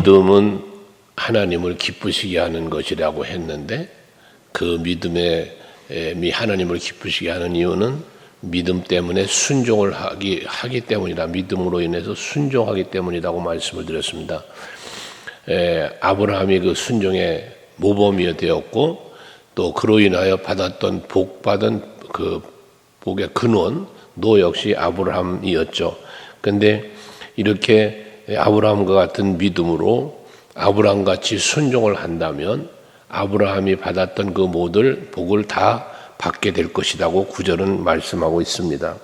믿음은 하나님을 기쁘시게 하는 것이라고 했는데 그 믿음이 하나님을 기쁘시게 하는 이유는 믿음 때문에 순종을 하기 때문이다. 믿음으로 인해서 순종하기 때문이라고 말씀을 드렸습니다. 아브라함이 그 순종의 모범이 되었고 또 그로 인하여 받았던 복받은 그 복의 근원도 역시 아브라함이었죠. 그런데 이렇게 아브라함과 같은 믿음으로 아브라함같이 순종을 한다면 아브라함이 받았던 그 모든 복을 다 받게 될 것이라고 구절은 말씀하고 있습니다.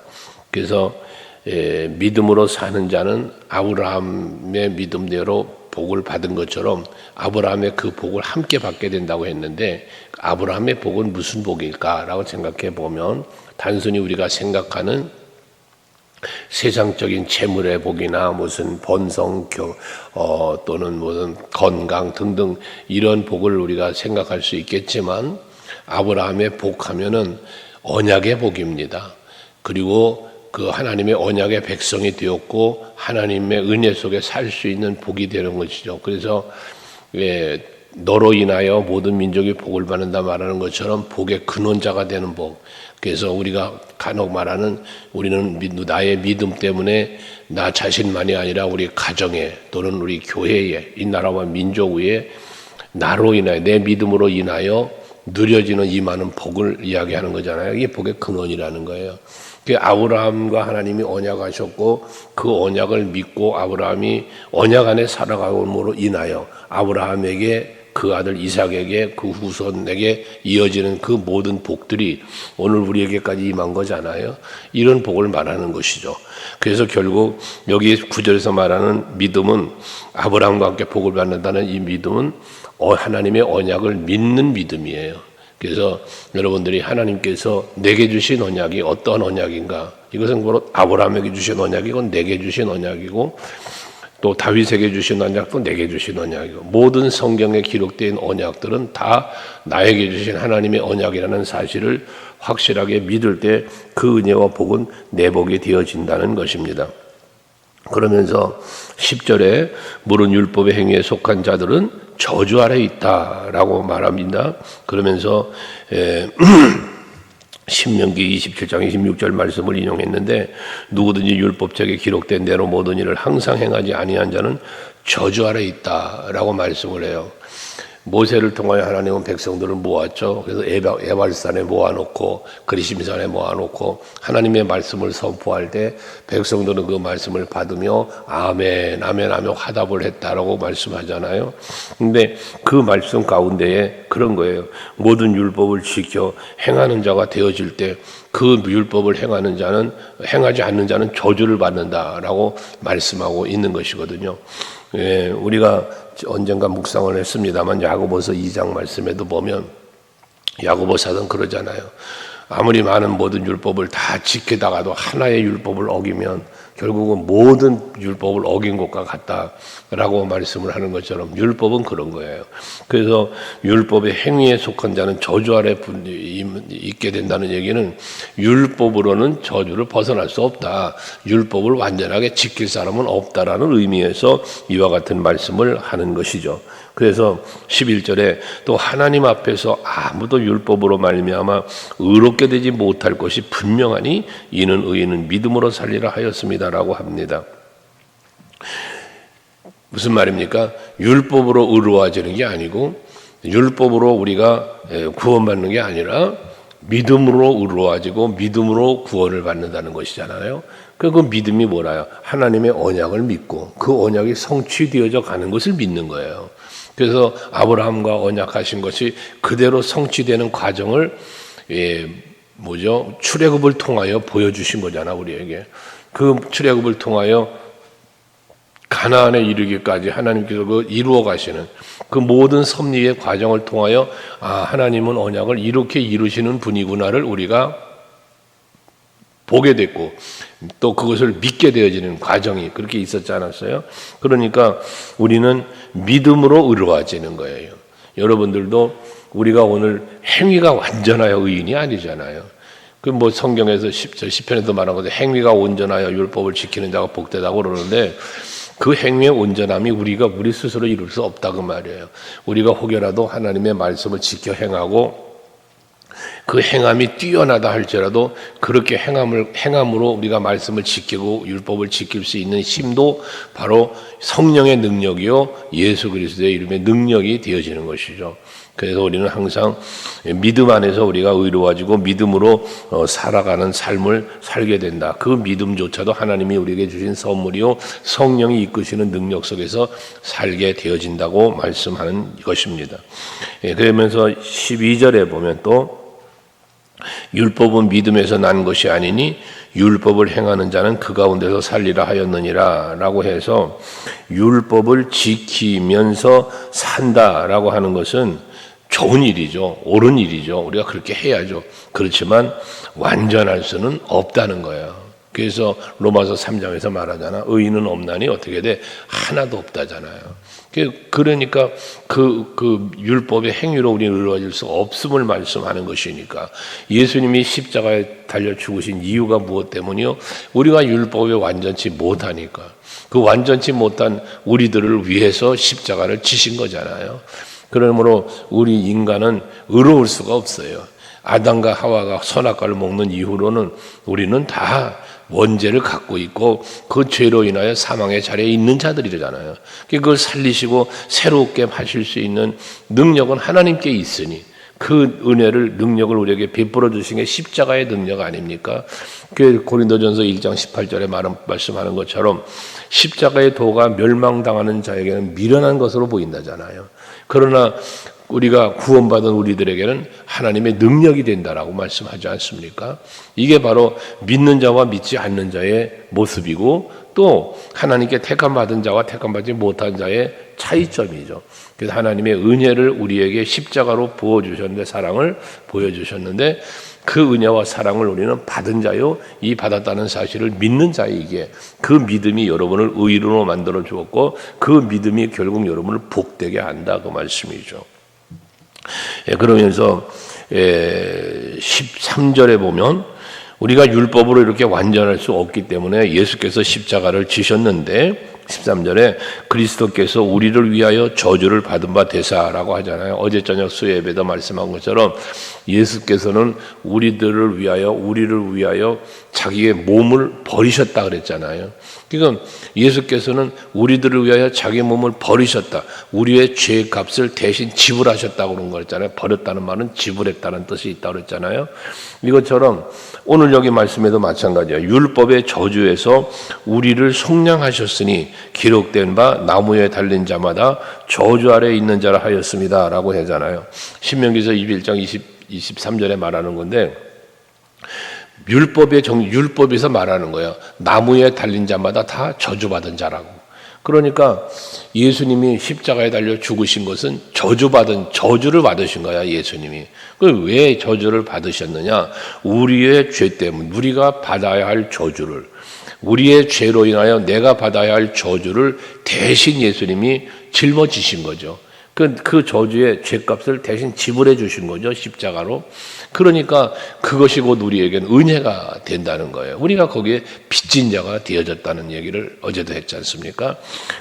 그래서 믿음으로 사는 자는 아브라함의 믿음대로 복을 받은 것처럼 아브라함의 그 복을 함께 받게 된다고 했는데 아브라함의 복은 무슨 복일까라고 생각해 보면 단순히 우리가 생각하는 세상적인 재물의 복이나 무슨 번성 또는 무슨 건강 등등 이런 복을 우리가 생각할 수 있겠지만 아브라함의 복하면은 언약의 복입니다. 그리고 그 하나님의 언약의 백성이 되었고 하나님의 은혜 속에 살 수 있는 복이 되는 것이죠. 그래서 너로 인하여 모든 민족이 복을 받는다 말하는 것처럼 복의 근원자가 되는 복. 그래서 우리가 간혹 말하는 우리는 나의 믿음 때문에 나 자신만이 아니라 우리 가정에 또는 우리 교회에 이 나라와 민족 위에 나로 인하여 내 믿음으로 인하여 누려지는 이 많은 복을 이야기하는 거잖아요. 이게 복의 근원이라는 거예요. 아브라함과 하나님이 언약하셨고 그 언약을 믿고 아브라함이 언약 안에 살아감으로 인하여 아브라함에게 그 아들 이삭에게 그 후손에게 이어지는 그 모든 복들이 오늘 우리에게까지 임한 거잖아요. 이런 복을 말하는 것이죠. 그래서 결국 여기 9절에서 말하는 믿음은 아브라함과 함께 복을 받는다는 이 믿음은 하나님의 언약을 믿는 믿음이에요. 그래서 여러분들이 하나님께서 내게 주신 언약이 어떤 언약인가? 이것은 바로 아브라함에게 주신 언약이고 내게 주신 언약이고 또 다윗에게 주신 언약도 내게 주신 언약이고 모든 성경에 기록된 언약들은 다 나에게 주신 하나님의 언약이라는 사실을 확실하게 믿을 때 그 은혜와 복은 내 복이 되어진다는 것입니다. 그러면서 10절에 물은 율법의 행위에 속한 자들은 저주 아래 있다라고 말합니다. 그러면서 신명기 27장 26절 말씀을 인용했는데 누구든지 율법책에 기록된 대로 모든 일을 항상 행하지 아니한 자는 저주 아래 있다라고 말씀을 해요. 모세를 통하여 하나님은 백성들을 모았죠. 그래서 에발산에 모아놓고 그리심산에 모아놓고 하나님의 말씀을 선포할 때 백성들은 그 말씀을 받으며 아멘 아멘 하며 화답을 했다라고 말씀하잖아요. 근데 그 말씀 가운데에 그런 거예요. 모든 율법을 지켜 행하는 자가 되어질 때 그 율법을 행하지 않는 자는 저주를 받는다라고 말씀하고 있는 것이거든요. 우리가 언젠가 묵상을 했습니다만 야고보서 2장 말씀에도 보면 야고보서는 그러잖아요. 아무리 많은 모든 율법을 다 지키다가도 하나의 율법을 어기면 결국은 모든 율법을 어긴 것과 같다라고 말씀을 하는 것처럼 율법은 그런 거예요. 그래서 율법의 행위에 속한 자는 저주 아래 있게 된다는 얘기는 율법으로는 저주를 벗어날 수 없다. 율법을 완전하게 지킬 사람은 없다라는 의미에서 이와 같은 말씀을 하는 것이죠. 그래서 11절에 또 하나님 앞에서 아무도 율법으로 말미암아 의롭게 되지 못할 것이 분명하니 이는 의인은 믿음으로 살리라 하였습니다라고 합니다. 무슨 말입니까? 율법으로 의로워지는 게 아니고 율법으로 우리가 구원받는 게 아니라 믿음으로 의로워지고 믿음으로 구원을 받는다는 것이잖아요. 그 믿음이 뭐라요? 하나님의 언약을 믿고 그 언약이 성취되어져 가는 것을 믿는 거예요. 그래서 아브라함과 언약하신 것이 그대로 성취되는 과정을 출애굽을 통하여 보여주신 거잖아 우리에게. 그 출애굽을 통하여 가나안에 이르기까지 하나님께서 그 이루어 가시는 그 모든 섭리의 과정을 통하여 하나님은 언약을 이렇게 이루시는 분이구나를 우리가 보게 됐고 또 그것을 믿게 되어지는 과정이 그렇게 있었지 않았어요? 그러니까 우리는 믿음으로 의로워지는 거예요. 여러분들도 우리가 오늘 행위가 완전하여 의인이 아니잖아요. 그 성경에서 시편에도 말한 것처럼 행위가 온전하여 율법을 지키는 자가 복되다고 그러는데 그 행위의 온전함이 우리 스스로 이룰 수 없다고 말이에요. 우리가 혹여라도 하나님의 말씀을 지켜 행하고 그 행함이 뛰어나다 할지라도 그렇게 행함으로 우리가 말씀을 지키고 율법을 지킬 수 있는 힘도 바로 성령의 능력이요 예수 그리스도의 이름의 능력이 되어지는 것이죠. 그래서 우리는 항상 믿음 안에서 우리가 의로워지고 믿음으로 살아가는 삶을 살게 된다. 그 믿음조차도 하나님이 우리에게 주신 선물이요 성령이 이끄시는 능력 속에서 살게 되어진다고 말씀하는 것입니다. 그러면서 12절에 보면 또 율법은 믿음에서 난 것이 아니니 율법을 행하는 자는 그 가운데서 살리라 하였느니라 라고 해서 율법을 지키면서 산다라고 하는 것은 좋은 일이죠. 옳은 일이죠. 우리가 그렇게 해야죠. 그렇지만 완전할 수는 없다는 거예요. 그래서 로마서 3장에서 말하잖아. 의인은 없나니 어떻게 돼? 하나도 없다잖아요. 그러니까 그 율법의 행위로 우리는 의로워질 수 없음을 말씀하는 것이니까 예수님이 십자가에 달려 죽으신 이유가 무엇 때문이요? 우리가 율법에 완전치 못하니까 그 완전치 못한 우리들을 위해서 십자가를 지신 거잖아요. 그러므로 우리 인간은 의로울 수가 없어요. 아담과 하와가 선악과를 먹는 이후로는 우리는 다 원죄를 갖고 있고 그 죄로 인하여 사망의 자리에 있는 자들이잖아요. 그걸 살리시고 새롭게 하실 수 있는 능력은 하나님께 있으니 그 은혜를 능력을 우리에게 베풀어 주신 게 십자가의 능력 아닙니까? 그 고린도전서 1장 18절에 말씀하는 것처럼 십자가의 도가 멸망당하는 자에게는 미련한 것으로 보인다잖아요. 그러나 우리가 구원받은 우리들에게는 하나님의 능력이 된다라고 말씀하지 않습니까? 이게 바로 믿는 자와 믿지 않는 자의 모습이고 또 하나님께 택함받은 자와 택함받지 못한 자의 차이점이죠. 그래서 하나님의 은혜를 우리에게 십자가로 부어주셨는데 사랑을 보여주셨는데 그 은혜와 사랑을 우리는 받은 자요 이 받았다는 사실을 믿는 자이기에 그 믿음이 여러분을 의인으로 만들어 주었고 그 믿음이 결국 여러분을 복되게 한다 그 말씀이죠. 그러면서 13절에 보면 우리가 율법으로 이렇게 완전할 수 없기 때문에 예수께서 십자가를 지셨는데 13절에 그리스도께서 우리를 위하여 저주를 받은 바 되사라고 하잖아요. 어제 저녁 수요예배도 말씀한 것처럼 예수께서는 우리를 위하여 자기의 몸을 버리셨다 그랬잖아요. 그러니까 예수께서는 우리들을 위하여 자기 몸을 버리셨다. 우리의 죄의 값을 대신 지불하셨다고 그런 거였잖아요. 버렸다는 말은 지불했다는 뜻이 있다고 그랬잖아요. 이것처럼 오늘 여기 말씀에도 마찬가지야. 율법의 저주에서 우리를 속량하셨으니 기록된 바 나무에 달린 자마다 저주 아래에 있는 자라 하였습니다 라고 하잖아요. 신명기서 21장 23절에 말하는 건데 율법에서 말하는 거예요. 나무에 달린 자마다 다 저주받은 자라고. 그러니까 예수님이 십자가에 달려 죽으신 것은 저주를 받으신 거야, 예수님이. 왜 저주를 받으셨느냐? 우리의 죄 때문에, 우리가 받아야 할 저주를, 우리의 죄로 인하여 내가 받아야 할 저주를 대신 예수님이 짊어지신 거죠. 그 저주의 죄값을 대신 지불해 주신 거죠, 십자가로. 그러니까 그것이 곧 우리에겐 은혜가 된다는 거예요. 우리가 거기에 빚진 자가 되어졌다는 얘기를 어제도 했지 않습니까?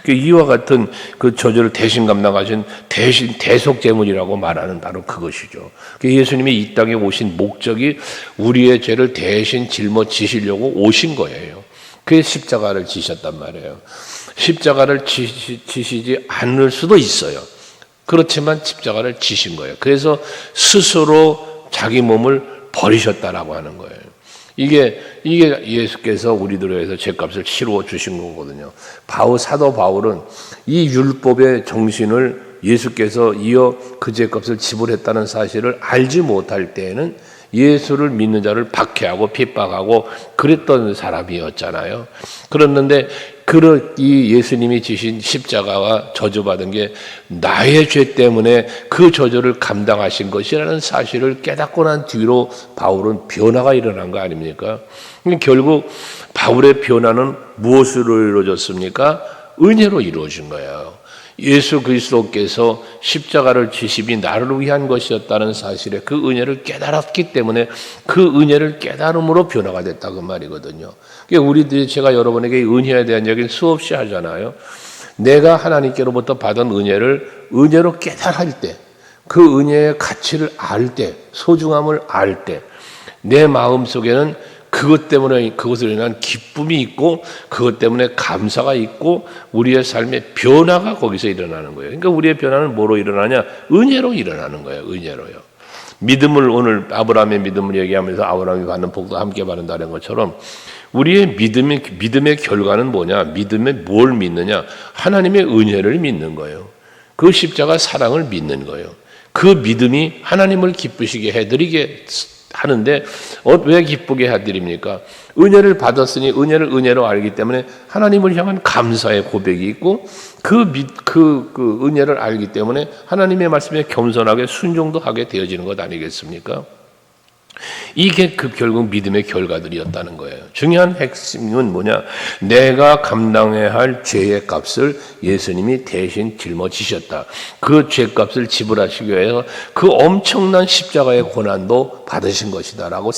이와 같은 그 저주를 대신 감당하신 대신 대속제물이라고 말하는 바로 그것이죠. 예수님이 이 땅에 오신 목적이 우리의 죄를 대신 짊어지시려고 오신 거예요. 그게 십자가를 지셨단 말이에요. 십자가를 지시지 않을 수도 있어요. 그렇지만 십자가를 지신 거예요. 그래서 스스로 자기 몸을 버리셨다라고 하는 거예요. 이게 예수께서 우리들을 위해서 죄값을 치루어 주신 거거든요. 사도 바울은 이 율법의 정신을 예수께서 이어 그 죄값을 지불했다는 사실을 알지 못할 때에는 예수를 믿는 자를 박해하고 핍박하고 그랬던 사람이었잖아요. 그랬는데 이 예수님이 지신 십자가가 저주받은 게 나의 죄 때문에 그 저주를 감당하신 것이라는 사실을 깨닫고 난 뒤로 바울은 변화가 일어난 거 아닙니까? 결국 바울의 변화는 무엇으로 이루어졌습니까? 은혜로 이루어진 거예요. 예수 그리스도께서 십자가를 지심이 나를 위한 것이었다는 사실에 그 은혜를 깨달았기 때문에 그 은혜를 깨달음으로 변화가 됐다 그 말이거든요. 그러니까 우리들이 제가 여러분에게 은혜에 대한 얘기를 수없이 하잖아요. 내가 하나님께로부터 받은 은혜를 은혜로 깨달을 때, 그 은혜의 가치를 알 때, 소중함을 알 때, 내 마음 속에는 그것 때문에 그것을 인한 기쁨이 있고 그것 때문에 감사가 있고 우리의 삶의 변화가 거기서 일어나는 거예요. 그러니까 우리의 변화는 뭐로 일어나냐? 은혜로 일어나는 거예요. 은혜로요. 믿음을 오늘 아브라함의 믿음을 얘기하면서 아브라함이 받는 복도 함께 받는다는 것처럼 우리의 믿음의 결과는 뭐냐? 믿음에 뭘 믿느냐? 하나님의 은혜를 믿는 거예요. 그 십자가 사랑을 믿는 거예요. 그 믿음이 하나님을 기쁘시게 해드리게 하는데 왜 기쁘게 해드립니까? 은혜를 받았으니 은혜를 은혜로 알기 때문에 하나님을 향한 감사의 고백이 있고 그 은혜를 알기 때문에 하나님의 말씀에 겸손하게 순종도 하게 되어지는 것 아니겠습니까? 이게 결국 믿음의 결과들이었다는 거예요. 중요한 핵심은 뭐냐? 내가 감당해야 할 죄의 값을 예수님이 대신 짊어지셨다. 그 죄값을 지불하시기 위해서 그 엄청난 십자가의 고난도 받으신 것이다라고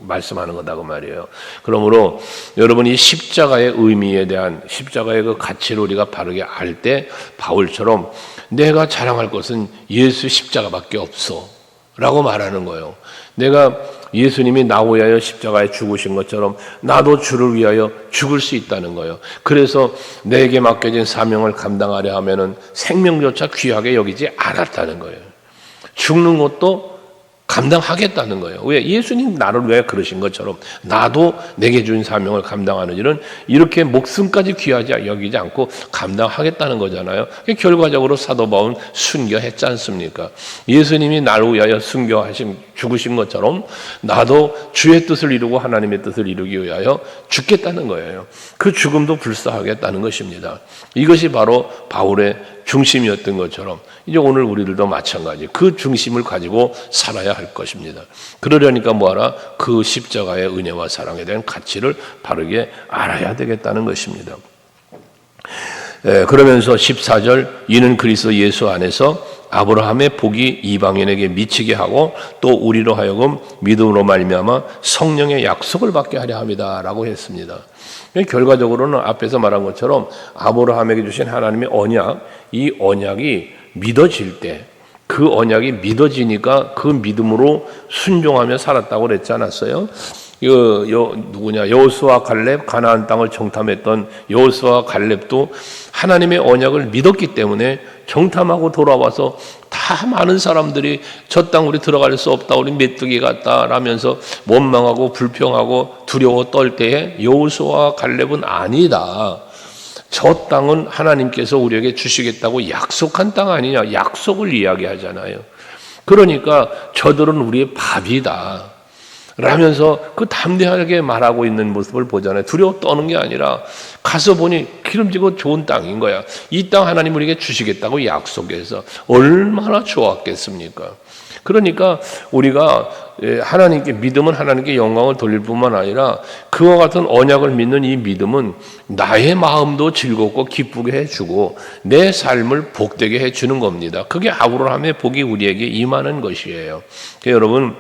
말씀하는 거다고 말이에요. 그러므로 여러분이 십자가의 의미에 대한 십자가의 그 가치를 우리가 바르게 알 때 바울처럼 내가 자랑할 것은 예수 십자가밖에 없어 라고 말하는 거예요. 내가 예수님이 나 위하여 십자가에 죽으신 것처럼 나도 주를 위하여 죽을 수 있다는 거예요. 그래서 내게 맡겨진 사명을 감당하려 하면은 생명조차 귀하게 여기지 않았다는 거예요. 죽는 것도 감당하겠다는 거예요. 왜? 예수님 나를 위하여 그러신 것처럼 나도 내게 준 사명을 감당하는 일은 이렇게 목숨까지 귀하지 여기지 않고 감당하겠다는 거잖아요. 결과적으로 사도 바울은 순교했지 않습니까? 예수님이 나를 위하여 죽으신 것처럼 나도 주의 뜻을 이루고 하나님의 뜻을 이루기 위하여 죽겠다는 거예요. 그 죽음도 불사하겠다는 것입니다. 이것이 바로 바울의 중심이었던 것처럼 이제 오늘 우리들도 마찬가지 그 중심을 가지고 살아야 할 것입니다. 그러려니까 뭐하라? 그 십자가의 은혜와 사랑에 대한 가치를 바르게 알아야 되겠다는 것입니다. 그러면서 14절 이는 그리스도 예수 안에서 아브라함의 복이 이방인에게 미치게 하고 또 우리로 하여금 믿음으로 말미암아 성령의 약속을 받게 하려 함이다라고 했습니다. 결과적으로는 앞에서 말한 것처럼 아브라함에게 주신 하나님의 언약, 이 언약이 믿어질 때 그 언약이 믿어지니까 그 믿음으로 순종하며 살았다고 그랬지 않았어요? 여호수아 갈렙 가나안 땅을 정탐했던 여호수아 갈렙도 하나님의 언약을 믿었기 때문에 정탐하고 돌아와서 다 많은 사람들이 저 땅 우리 들어갈 수 없다, 우리 메뚜기 같다 라면서 원망하고 불평하고 두려워 떨 때에 여호수아 갈렙은 아니다. 저 땅은 하나님께서 우리에게 주시겠다고 약속한 땅 아니냐, 약속을 이야기하잖아요. 그러니까 저들은 우리의 밥이다 라면서 그 담대하게 말하고 있는 모습을 보잖아요. 두려워 떠는 게 아니라 가서 보니 기름지고 좋은 땅인 거야. 이 땅 하나님 우리에게 주시겠다고 약속해서 얼마나 좋았겠습니까? 그러니까 우리가 하나님께 믿음은 하나님께 영광을 돌릴 뿐만 아니라 그와 같은 언약을 믿는 이 믿음은 나의 마음도 즐겁고 기쁘게 해주고 내 삶을 복되게 해주는 겁니다. 그게 아브라함의 복이 우리에게 임하는 것이에요. 그러니까 여러분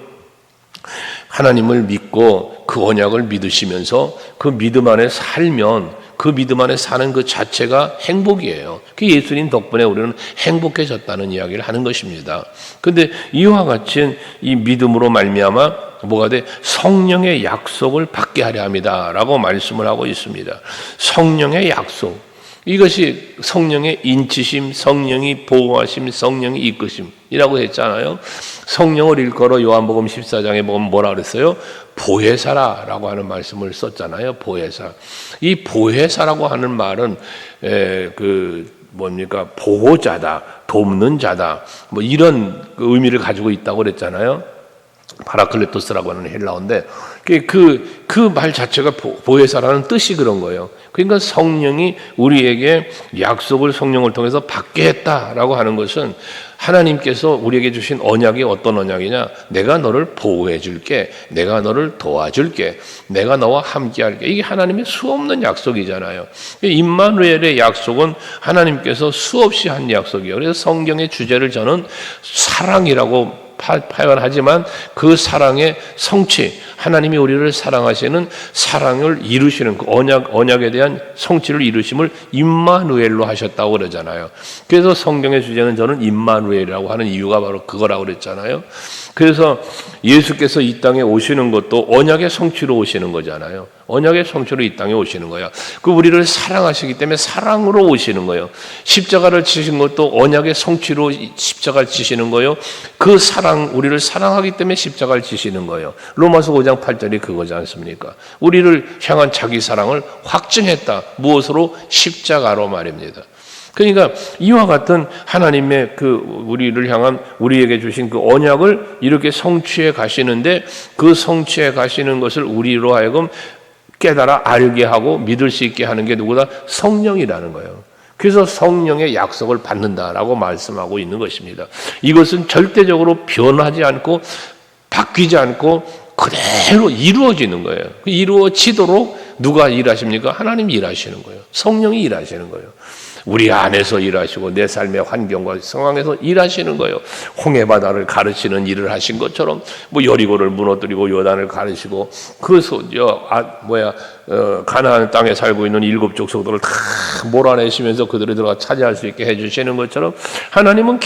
하나님을 믿고 그 언약을 믿으시면서 그 믿음 안에 살면 그 믿음 안에 사는 그 자체가 행복이에요. 그 예수님 덕분에 우리는 행복해졌다는 이야기를 하는 것입니다. 그런데 이와 같이 이 믿음으로 말미암아 뭐가 돼? 성령의 약속을 받게 하려 합니다라고 말씀을 하고 있습니다. 성령의 약속. 이것이 성령의 인치심, 성령이 보호하심, 성령이 이끄심이라고 했잖아요. 성령을 일컬어 요한복음 14장에 보면 뭐라 그랬어요? 보혜사라고 하는 말씀을 썼잖아요. 보혜사. 이 보혜사라고 하는 말은 보호자다, 돕는 자다, 뭐 이런 의미를 가지고 있다고 그랬잖아요. 파라클레토스라고 하는 헬라어인데 그 말 자체가 보혜사라는 뜻이 그런 거예요. 그러니까 성령이 우리에게 약속을 성령을 통해서 받게 했다라고 하는 것은 하나님께서 우리에게 주신 언약이 어떤 언약이냐? 내가 너를 보호해 줄게. 내가 너를 도와줄게. 내가 너와 함께 할게. 이게 하나님의 수없는 약속이잖아요. 임마누엘의 약속은 하나님께서 수없이 한 약속이에요. 그래서 성경의 주제를 저는 사랑이라고 표현하지만 그 사랑의 성취, 하나님이 우리를 사랑하시는 사랑을 이루시는 그 언약에 대한 성취를 이루심을 임마누엘로 하셨다고 그러잖아요. 그래서 성경의 주제는 저는 임마누엘이라고 하는 이유가 바로 그거라고 그랬잖아요. 그래서 예수께서 이 땅에 오시는 것도 언약의 성취로 오시는 거잖아요. 언약의 성취로 이 땅에 오시는 거야. 그 우리를 사랑하시기 때문에 사랑으로 오시는 거예요. 십자가를 지신 것도 언약의 성취로 십자가를 지시는 거예요. 그 사랑, 우리를 사랑하기 때문에 십자가를 지시는 거예요. 로마서 5장 8절이 그거지 않습니까? 우리를 향한 자기 사랑을 확증했다. 무엇으로? 십자가로 말입니다. 그러니까 이와 같은 하나님의 그 우리를 향한 우리에게 주신 그 언약을 이렇게 성취해 가시는데 그 성취해 가시는 것을 우리로 하여금 깨달아 알게 하고 믿을 수 있게 하는 게 누구다? 성령이라는 거예요. 그래서 성령의 약속을 받는다라고 말씀하고 있는 것입니다. 이것은 절대적으로 변하지 않고 바뀌지 않고 그대로 이루어지는 거예요. 이루어지도록 누가 일하십니까? 하나님이 일하시는 거예요. 성령이 일하시는 거예요. 우리 안에서 일하시고 내 삶의 환경과 상황에서 일하시는 거예요. 홍해바다를 가르치는 일을 하신 것처럼 뭐 여리고를 무너뜨리고 요단을 가르치고 가나안 땅에 살고 있는 7족 속들을 다 몰아내시면서 그들이 들어가 차지할 수 있게 해주시는 것처럼 하나님은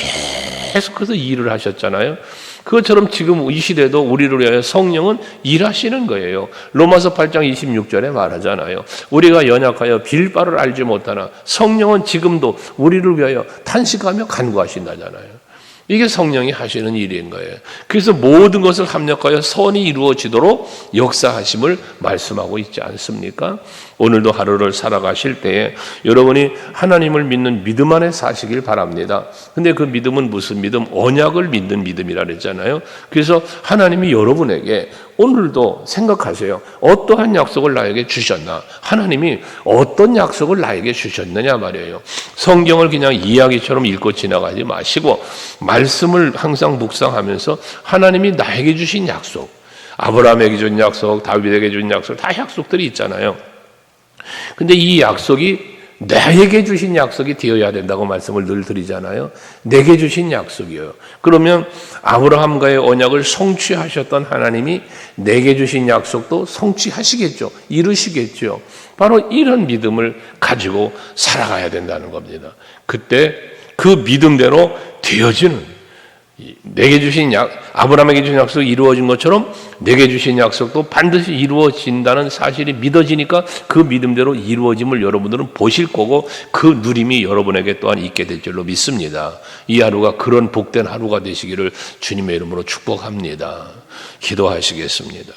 계속해서 일을 하셨잖아요. 그것처럼 지금 이 시대도 우리를 위하여 성령은 일하시는 거예요. 로마서 8장 26절에 말하잖아요. 우리가 연약하여 빌 바를 알지 못하나 성령은 지금도 우리를 위하여 탄식하며 간구하신다잖아요. 이게 성령이 하시는 일인 거예요. 그래서 모든 것을 합력하여 선이 이루어지도록 역사하심을 말씀하고 있지 않습니까? 오늘도 하루를 살아가실 때에 여러분이 하나님을 믿는 믿음 안에 사시길 바랍니다. 근데 그 믿음은 무슨 믿음? 언약을 믿는 믿음이라 그랬잖아요. 그래서 하나님이 여러분에게 오늘도 생각하세요. 어떠한 약속을 나에게 주셨나? 하나님이 어떤 약속을 나에게 주셨느냐 말이에요. 성경을 그냥 이야기처럼 읽고 지나가지 마시고 말씀을 항상 묵상하면서 하나님이 나에게 주신 약속, 아브라함에게 준 약속, 다윗에게 준 약속, 다 약속들이 있잖아요. 근데 이 약속이 나에게 주신 약속이 되어야 된다고 말씀을 늘 드리잖아요. 내게 주신 약속이에요. 그러면 아브라함과의 언약을 성취하셨던 하나님이 내게 주신 약속도 성취하시겠죠. 이루시겠죠. 바로 이런 믿음을 가지고 살아가야 된다는 겁니다. 그때 그 믿음대로 되어지는, 내게 주신 아브라함에게 주신 약속이 이루어진 것처럼 내게 주신 약속도 반드시 이루어진다는 사실이 믿어지니까 그 믿음대로 이루어짐을 여러분들은 보실 거고 그 누림이 여러분에게 또한 있게 될 줄로 믿습니다. 이 하루가 그런 복된 하루가 되시기를 주님의 이름으로 축복합니다. 기도하시겠습니다.